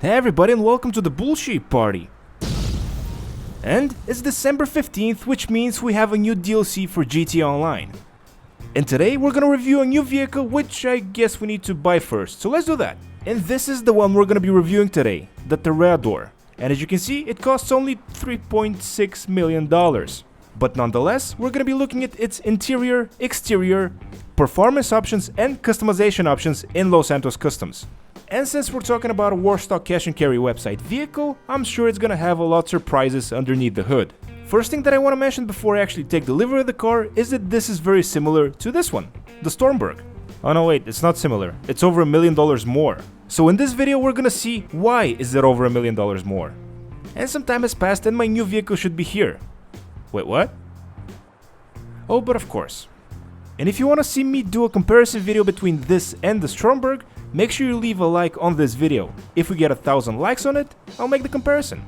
Hey everybody and welcome to the bullshit party. And it's December 15th, which means we have a new DLC for GTA Online. And today we're gonna review a new vehicle, which I guess we need to buy first, so let's do that. And this is the one we're gonna be reviewing today, the Toreador. And as you can see, it costs only $3.6 million. But nonetheless, we're gonna be looking at its interior, exterior, performance options and customization options in Los Santos Customs. And since we're talking about a Warstock cash and carry website vehicle, I'm sure it's gonna have a lot of surprises underneath the hood. First thing that I want to mention before I actually take delivery of the car is that this is very similar to this one, the Stormberg. Oh no wait, it's not similar, it's over $1 million more. So in this video we're gonna see why is it over $1 million more. And some time has passed and my new vehicle should be here. Wait, what? Oh, but of course. And if you want to see me do a comparison video between this and the Stormberg, make sure you leave a like on this video. If we get 1,000 likes on it, I'll make the comparison.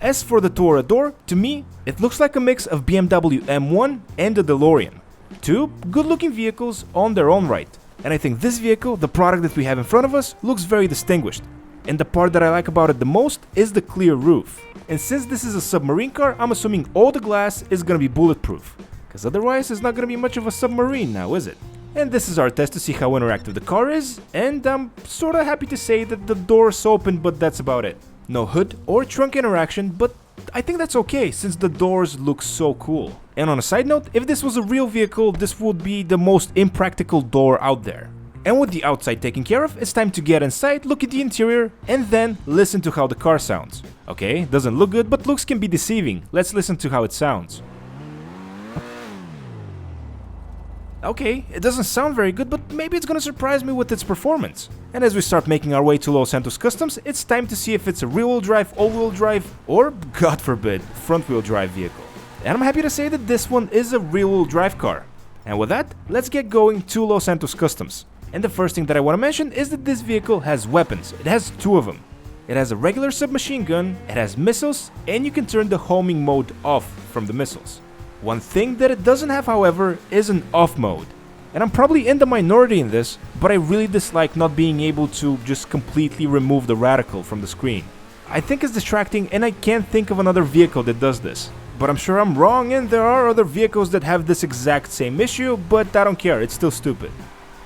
As for the Toreador, to me, it looks like a mix of BMW M1 and the DeLorean. Two good looking vehicles on their own right. And I think this vehicle, the product that we have in front of us, looks very distinguished. And the part that I like about it the most is the clear roof. And since this is a submarine car, I'm assuming all the glass is gonna be bulletproof. Because otherwise it's not gonna be much of a submarine now, is it? And this is our test to see how interactive the car is, and I'm sorta happy to say that the door's open, but that's about it. No hood or trunk interaction, but I think that's okay since the doors look so cool. And on a side note, if this was a real vehicle, this would be the most impractical door out there. And with the outside taken care of, it's time to get inside, look at the interior, and then listen to how the car sounds. Okay, doesn't look good, but looks can be deceiving. Let's listen to how it sounds. Okay, it doesn't sound very good, but maybe it's gonna surprise me with its performance. And as we start making our way to Los Santos Customs, it's time to see if it's a rear-wheel drive, all-wheel drive, or, God forbid, front-wheel drive vehicle. And I'm happy to say that this one is a rear-wheel drive car. And with that, let's get going to Los Santos Customs. And the first thing that I want to mention is that this vehicle has weapons. It has two of them. It has a regular submachine gun, it has missiles, and you can turn the homing mode off from the missiles. One thing that it doesn't have, however, is an off mode. And I'm probably in the minority in this, but I really dislike not being able to just completely remove the radical from the screen. I think it's distracting and I can't think of another vehicle that does this. But I'm sure I'm wrong and there are other vehicles that have this exact same issue, but I don't care, it's still stupid.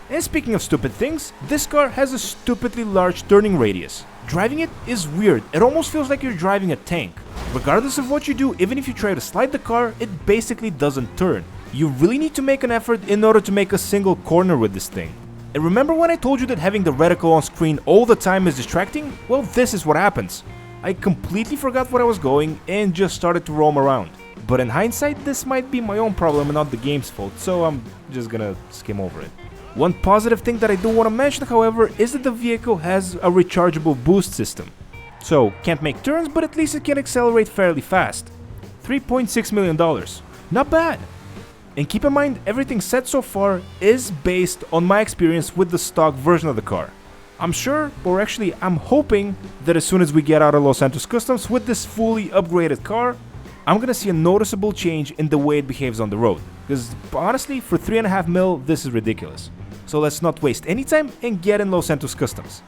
And speaking of stupid things, this car has a stupidly large turning radius. Driving it is weird, it almost feels like you're driving a tank. Regardless of what you do, even if you try to slide the car, it basically doesn't turn. You really need to make an effort in order to make a single corner with this thing. And remember when I told you that having the reticle on screen all the time is distracting? Well, this is what happens. I completely forgot where I was going and just started to roam around. But in hindsight, this might be my own problem and not the game's fault, so I'm just gonna skim over it. One positive thing that I do want to mention, however, is that the vehicle has a rechargeable boost system. So, can't make turns, but at least it can accelerate fairly fast. $3.6 million. Not bad. And keep in mind, everything said so far is based on my experience with the stock version of the car. I'm sure, or actually I'm hoping, that as soon as we get out of Los Santos Customs with this fully upgraded car, I'm gonna see a noticeable change in the way it behaves on the road. Because honestly, for $3.5 mil, this is ridiculous. So let's not waste any time and get in Los Santos Customs.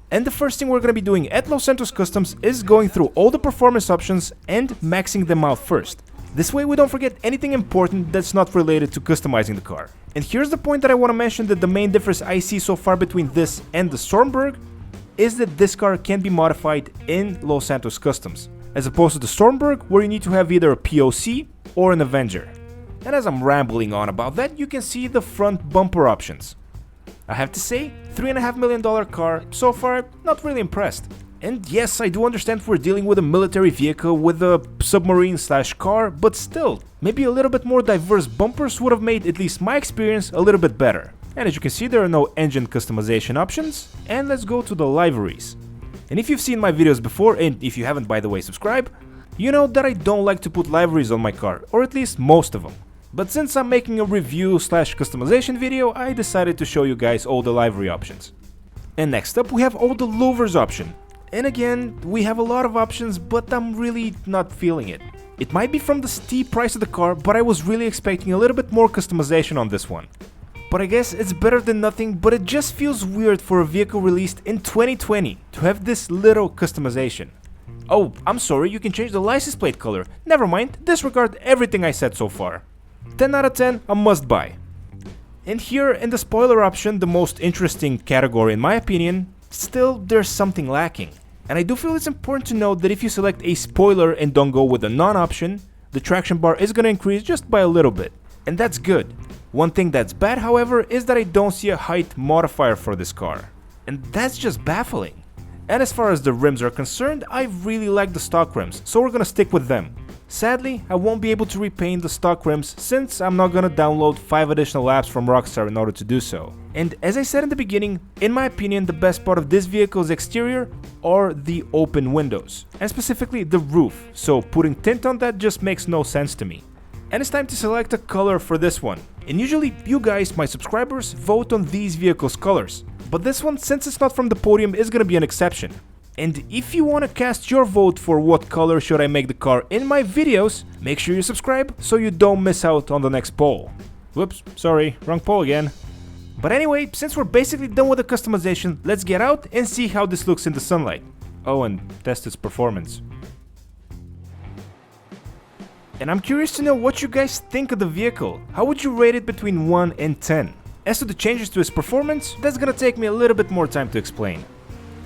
And the first thing we're going to be doing at Los Santos Customs is going through all the performance options and maxing them out first. This way we don't forget anything important that's not related to customizing the car. And here's the point that I want to mention, that the main difference I see so far between this and the Stormberg is that this car can be modified in Los Santos Customs, as opposed to the Stormberg where you need to have either a POC or an Avenger. And as I'm rambling on about that, you can see the front bumper options. I have to say, $3.5 million car, so far, not really impressed. And yes, I do understand we're dealing with a military vehicle with a submarine/car, but still, maybe a little bit more diverse bumpers would have made at least my experience a little bit better. And as you can see, there are no engine customization options, and let's go to the liveries. And if you've seen my videos before, and if you haven't, by the way, subscribe, you know that I don't like to put liveries on my car, or at least most of them. But since I'm making a review/customization video, I decided to show you guys all the livery options. And next up we have all the louvers option. And again, we have a lot of options, but I'm really not feeling it. It might be from the steep price of the car, but I was really expecting a little bit more customization on this one. But I guess it's better than nothing, but it just feels weird for a vehicle released in 2020 to have this little customization. Oh, I'm sorry, you can change the license plate color. Never mind, disregard everything I said so far. 10 out of 10, a must buy. And here in the spoiler option, the most interesting category in my opinion, still there's something lacking. And I do feel it's important to note that if you select a spoiler and don't go with a non option, the traction bar is going to increase just by a little bit. And that's good. One thing that's bad, however, is that I don't see a height modifier for this car. And that's just baffling. And as far as the rims are concerned, I really like the stock rims, so we're gonna stick with them. Sadly, I won't be able to repaint the stock rims since I'm not gonna download 5 additional apps from Rockstar in order to do so. And as I said in the beginning, in my opinion, the best part of this vehicle's exterior are the open windows, and specifically the roof, so putting tint on that just makes no sense to me. And it's time to select a color for this one. And usually you guys, my subscribers, vote on these vehicles' colors. But this one, since it's not from the podium, is gonna be an exception. And if you wanna cast your vote for what color should I make the car in my videos, make sure you subscribe so you don't miss out on the next poll. Whoops, sorry, wrong poll again. But anyway, since we're basically done with the customization, let's get out and see how this looks in the sunlight. Oh, and test its performance. And I'm curious to know what you guys think of the vehicle. How would you rate it between 1 and 10? As to the changes to its performance, that's gonna take me a little bit more time to explain.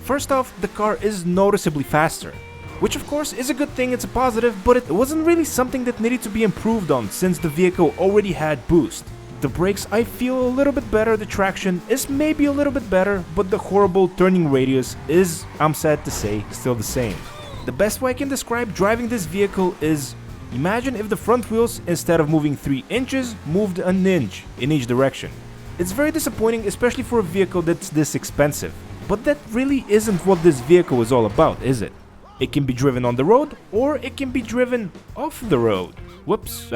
First off, the car is noticeably faster, which of course is a good thing, it's a positive, but it wasn't really something that needed to be improved on since the vehicle already had boost. The brakes I feel a little bit better, the traction is maybe a little bit better, but the horrible turning radius is, I'm sad to say, still the same. The best way I can describe driving this vehicle is, imagine if the front wheels, instead of moving 3 inches, moved an inch in each direction. It's very disappointing, especially for a vehicle that's this expensive. But that really isn't what this vehicle is all about, is it? It can be driven on the road, or it can be driven off the road. Whoops,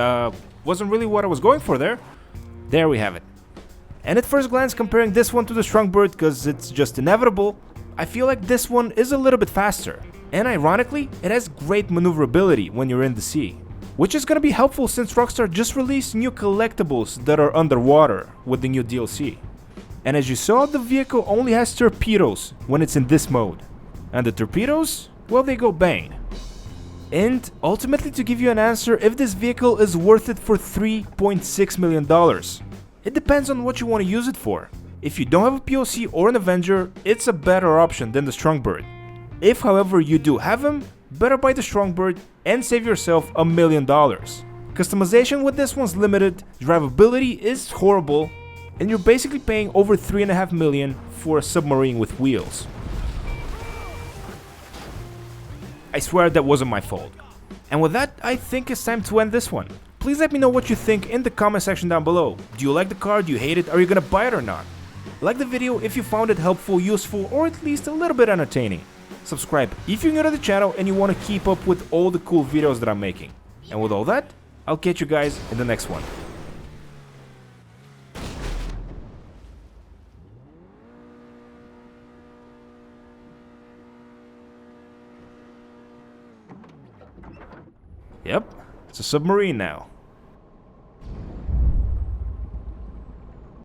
wasn't really what I was going for there. There we have it. And at first glance, comparing this one to the Strungbird, cause it's just inevitable, I feel like this one is a little bit faster. And ironically, it has great maneuverability when you're in the sea. Which is gonna be helpful since Rockstar just released new collectibles that are underwater with the new DLC. And as you saw, the vehicle only has torpedoes when it's in this mode. And the torpedoes, well, they go bang. And ultimately, to give you an answer if this vehicle is worth it for $3.6 million. It depends on what you want to use it for. If you don't have a POC or an Avenger, it's a better option than the Strungbird. If however you do have him, better buy the Strungbird and save yourself $1 million. Customization with this one's limited, drivability is horrible, and you're basically paying over $3.5 million for a submarine with wheels. I swear that wasn't my fault. And with that, I think it's time to end this one. Please let me know what you think in the comment section down below. Do you like the car? Do you hate it? Are you gonna buy it or not? Like the video if you found it helpful, useful, or at least a little bit entertaining. Subscribe if you're new to the channel and you want to keep up with all the cool videos that I'm making. And with all that, I'll catch you guys in the next one. Yep, it's a submarine now.